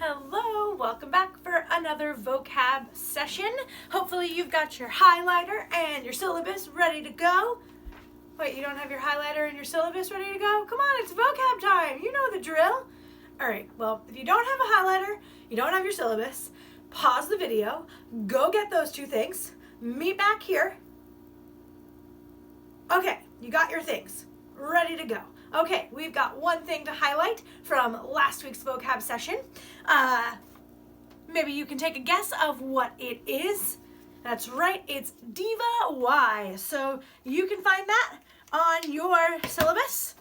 Hello, welcome back for another vocab session. Hopefully you've got your highlighter and your syllabus ready to go. Wait, you don't have your highlighter and your syllabus ready to go? Come on, it's vocab time. You know the drill. All right, well, if you don't have a highlighter, you don't have your syllabus, pause the video, go get those two things, meet back here. Okay, you got your things ready to go. Okay, we've got one thing to highlight from last week's vocab session. Maybe you can take a guess of what it is. That's right, it's diva Y. So you can find that on your syllabus,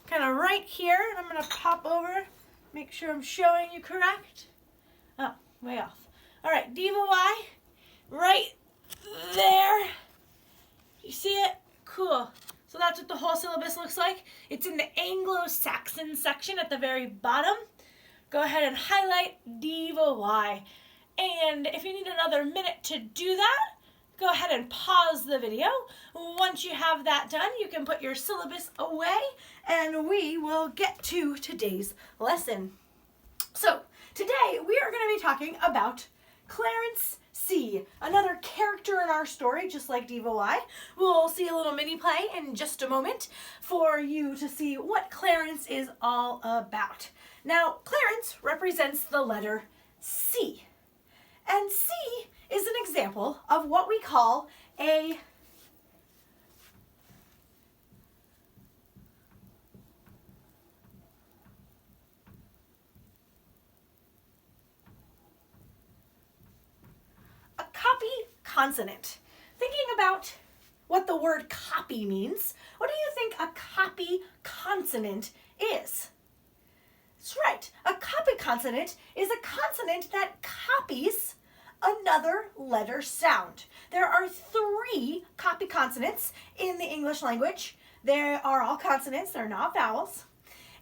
kind of right here. And I'm going to pop over, make sure I'm showing you correct. Oh, way off. All right, diva Y, right there. You see it? Cool. So that's what the whole syllabus looks like. It's in the Anglo-Saxon section at the very bottom. Go ahead and highlight diva Y. And if you need another minute to do that, go ahead and pause the video. Once you have that done, you can put your syllabus away and we will get to today's lesson. So today we are going to be talking about Clarence C, another character in our story, just like diva Y. We'll see a little mini play in just a moment for you to see what Clarence is all about. Now, Clarence represents the letter C, and C is an example of what we call a copy consonant. Thinking about what the word copy means, what do you think a copy consonant is? That's right, a copy consonant is a consonant that copies another letter sound. There are 3 copy consonants in the English language. They are all consonants, they're not vowels,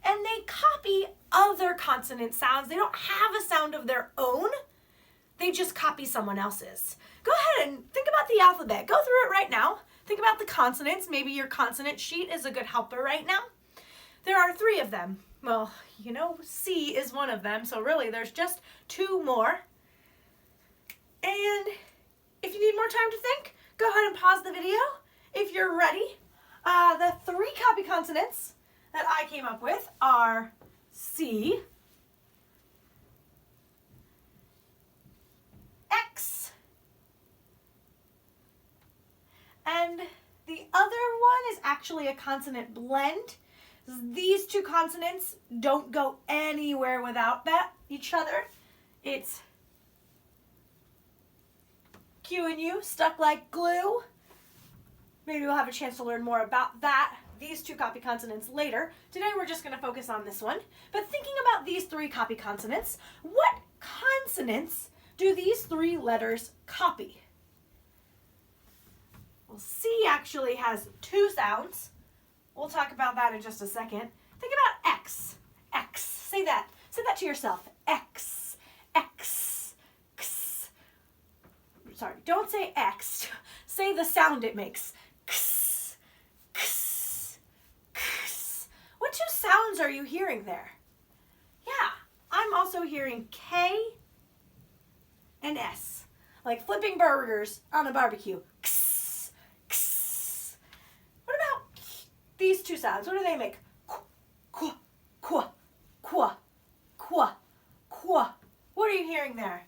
and they copy other consonant sounds. They don't have a sound of their own. They just copy someone else's. Go ahead and think about the alphabet. Go through it right now. Think about the consonants. Maybe your consonant sheet is a good helper right now. There are 3 of them. Well, you know, C is one of them, so really there's just 2 more. And if you need more time to think, go ahead and pause the video. If you're ready, the 3 copy consonants that I came up with are C, X, and the other one is actually a consonant blend. These 2 consonants don't go anywhere without each other. It's Q and U, stuck like glue. Maybe we'll have a chance to learn more about these 2 copy consonants later. Today we're just going to focus on this one. But thinking about these 3 copy consonants, what consonants do these 3 letters copy? Well, C actually has 2 sounds. We'll talk about that in just a second. Think about X. X. Say that. Say that to yourself. X. X. X. Sorry, don't say X. Say the sound it makes. X. X. X. What 2 sounds are you hearing there? Yeah, I'm also hearing K and S, like flipping burgers on a barbecue. X, x. What about these 2 sounds? What do they make? Qua, qua, qua, qua, qua. What are you hearing there?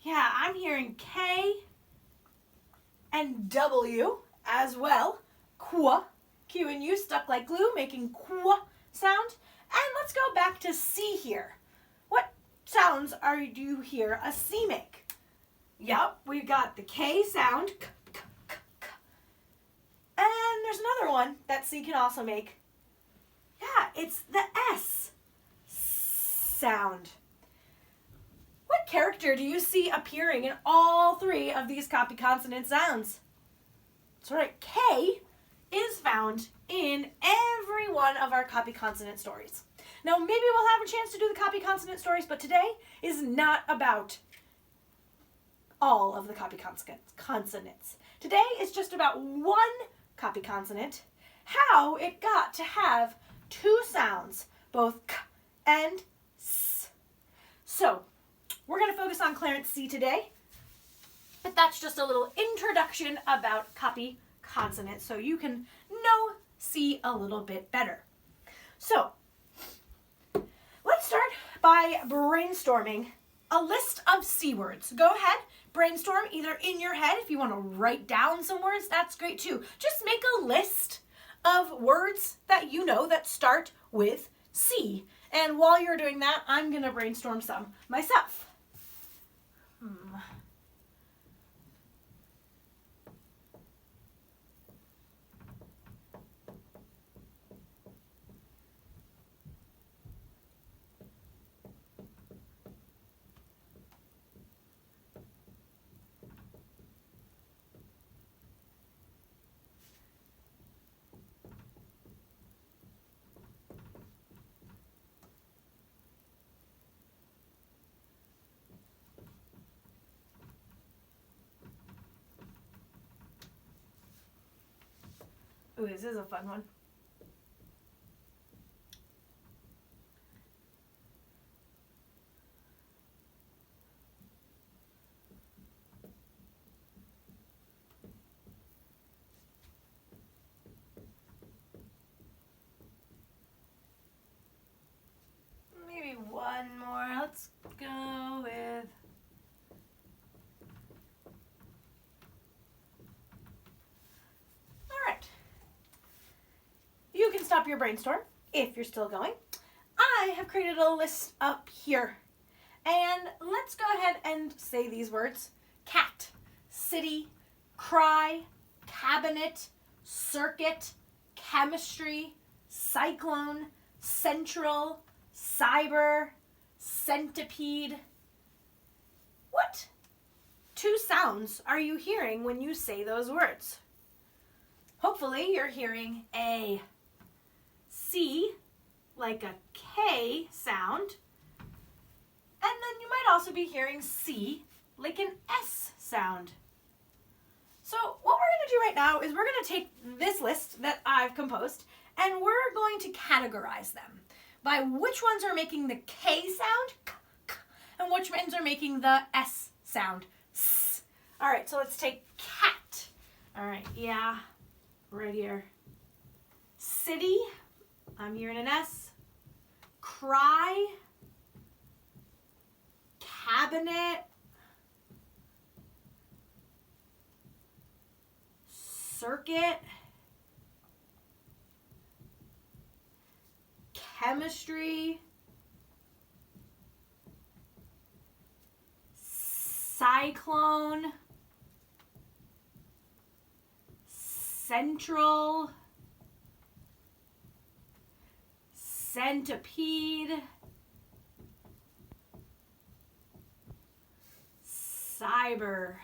Yeah, I'm hearing K and W as well. Qua, Q and U stuck like glue, making qua sound. And let's go back to C here. What sounds do you hear a C make? Yep, we've got the K sound, k, k, k, k. And there's another one that C can also make. Yeah, it's the S sound. What character do you see appearing in all 3 of these copy consonant sounds? That's right, K is found in every one of our copy consonant stories. Now, maybe we'll have a chance to do the copy consonant stories, but today is not about all of the copy consonants. Today is just about one copy consonant, how it got to have 2 sounds, both k and s. So we're going to focus on Clarence C today, but that's just a little introduction about copy consonants so you can know C a little bit better. So let's start by brainstorming a list of C words. Go ahead, brainstorm either in your head. If you want to write down some words, that's great too. Just make a list of words that you know that start with C. And while you're doing that, I'm going to brainstorm some myself. Ooh, this is a fun one. Maybe one more. Let's go with... All right. You can stop your brainstorm if you're still going. I have created a list up here. And let's go ahead and say these words. Cat, city, cry, cabinet, circuit, chemistry, cyclone, central, cyber, centipede. What two sounds are you hearing when you say those words? Hopefully you're hearing a C, like a K sound, and then you might also be hearing C, like an S sound. So what we're going to do right now is we're going to take this list that I've composed, and we're going to categorize them by which ones are making the K sound, k, k, and which ones are making the S sound, s. All right, so let's take cat. All right, yeah, right here. City, I'm hearing an S. Cry, cabinet, circuit, chemistry, cyclone, central, centipede, cyber.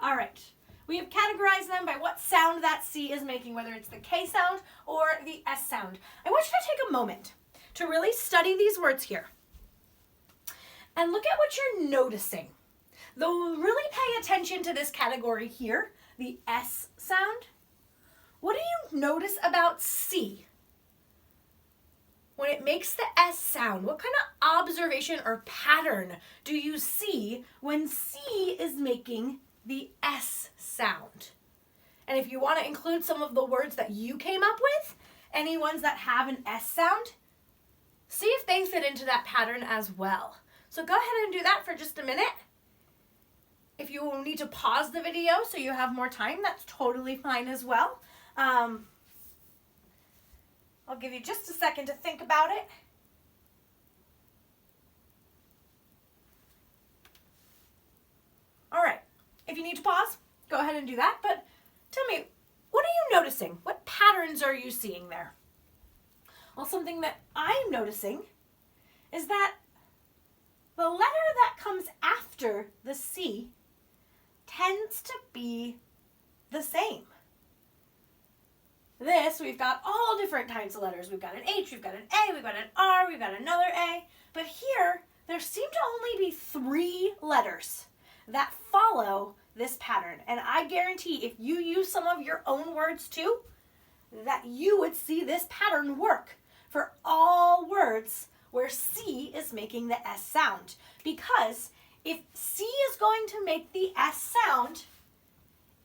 All right, we have categorized them by what sound that C is making, whether it's the K sound or the S sound. I want you to take a moment to really study these words here and look at what you're noticing. Though really pay attention to this category here, the S sound. What do you notice about C? When it makes the S sound, what kind of observation or pattern do you see when C is making the S sound? And if you want to include some of the words that you came up with, any ones that have an S sound, see if they fit into that pattern as well. So go ahead and do that for just a minute. If you need to pause the video so you have more time, that's totally fine as well. I'll give you just a second to think about it. All right, if you need to pause, go ahead and do that. But tell me, what are you noticing? What patterns are you seeing there? Well, something that I'm noticing is that the letter that comes after the C tends to be the same. This, we've got all different kinds of letters. We've got an H, we've got an A, we've got an R, we've got another A. But here, there seem to only be 3 letters that follow this pattern. And I guarantee if you use some of your own words too, that you would see this pattern work for all words where C is making the S sound. Because if C is going to make the S sound,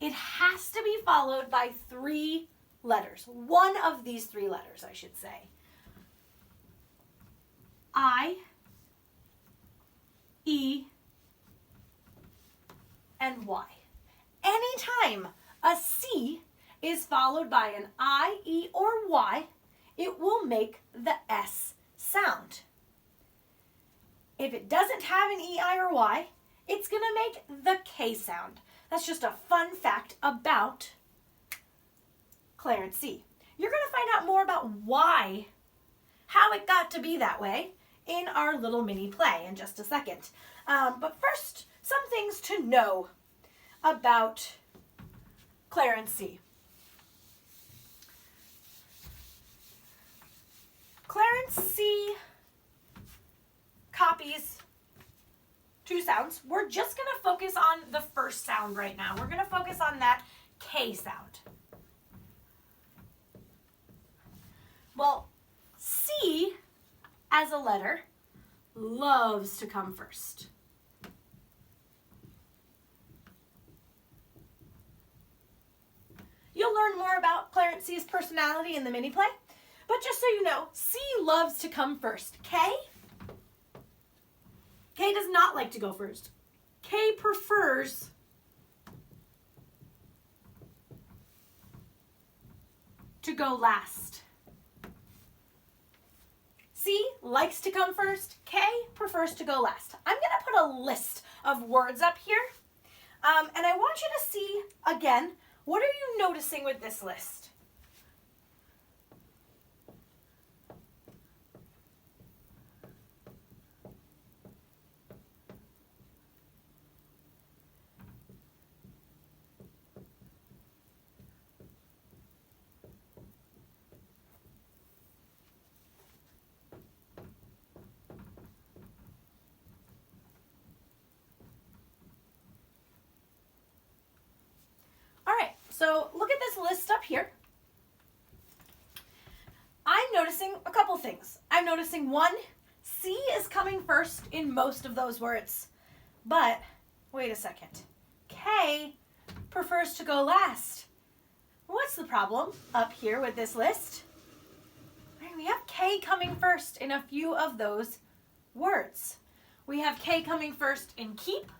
it has to be followed by 3 letters. One of these 3 letters, I should say. I, E, and Y. Anytime a C is followed by an I, E, or Y, it will make the S sound. If it doesn't have an E, I, or Y, it's going to make the K sound. That's just a fun fact about Clarence C. You're going to find out more about why, how it got to be that way in our little mini play in just a second. But first, some things to know about Clarence C. Clarence C copies 2 sounds. We're just going to focus on the first sound right now. We're going to focus on that K sound. Well, C as a letter loves to come first. You'll learn more about Clarence C's personality in the mini play, but just so you know, C loves to come first. K does not like to go first. K prefers to go last. C likes to come first. K prefers to go last. I'm going to put a list of words up here, and I want you to see, again, what are you noticing with this list? So look at this list up here. I'm noticing a couple things. I'm noticing 1, C is coming first in most of those words. But, wait a second. K prefers to go last. What's the problem up here with this list? We have K coming first in a few of those words. We have K coming first in keep,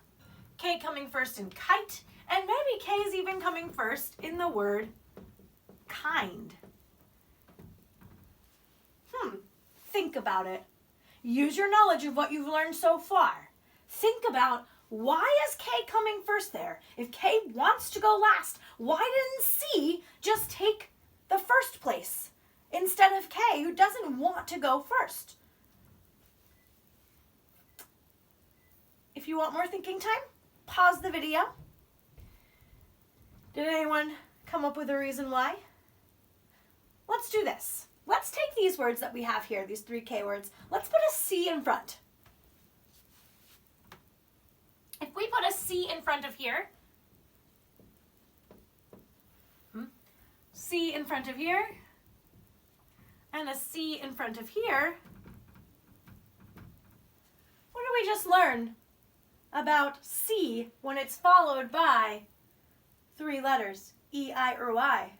K coming first in kite, and maybe K is even coming first in the word kind. Think about it. Use your knowledge of what you've learned so far. Think about, why is K coming first there? If K wants to go last, why didn't C just take the first place instead of K, who doesn't want to go first? If you want more thinking time, pause the video. Did anyone come up with a reason why? Let's do this. Let's take these words that we have here, these 3 K words. Let's put a C in front. If we put a C in front of here, C in front of here, and a C in front of here, what did we just learn about C when it's followed by 3 letters, E, I, or Y?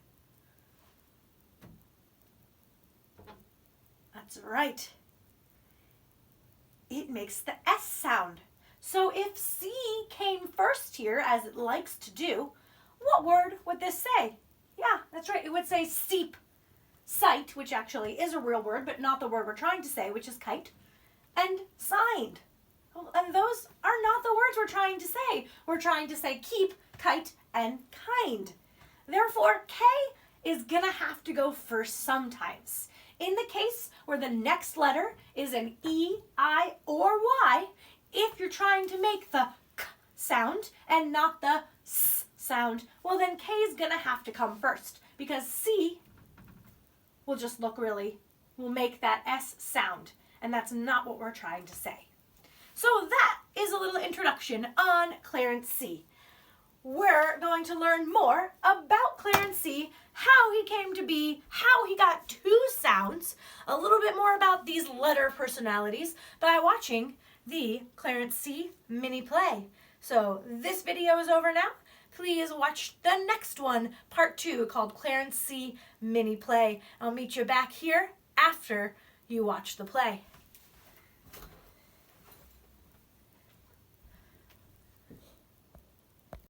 That's right. It makes the S sound. So if C came first here, as it likes to do, what word would this say? Yeah, that's right. It would say steep, sight, which actually is a real word, but not the word we're trying to say, which is kite, and signed. And those are not the words we're trying to say. We're trying to say keep, kite, and kind. Therefore, K is going to have to go first sometimes. In the case where the next letter is an E, I, or Y, if you're trying to make the K sound and not the S sound, well then K is going to have to come first, because C will just will make that S sound, and that's not what we're trying to say. So that is a little introduction on Clarence C. we're going to learn more about Clarence C, how he came to be, how he got two sounds, a little bit more about these letter personalities by watching the Clarence C mini play. So this video is over now. Please watch the next one, part 2, called Clarence C mini play. I'll meet you back here after you watch the play.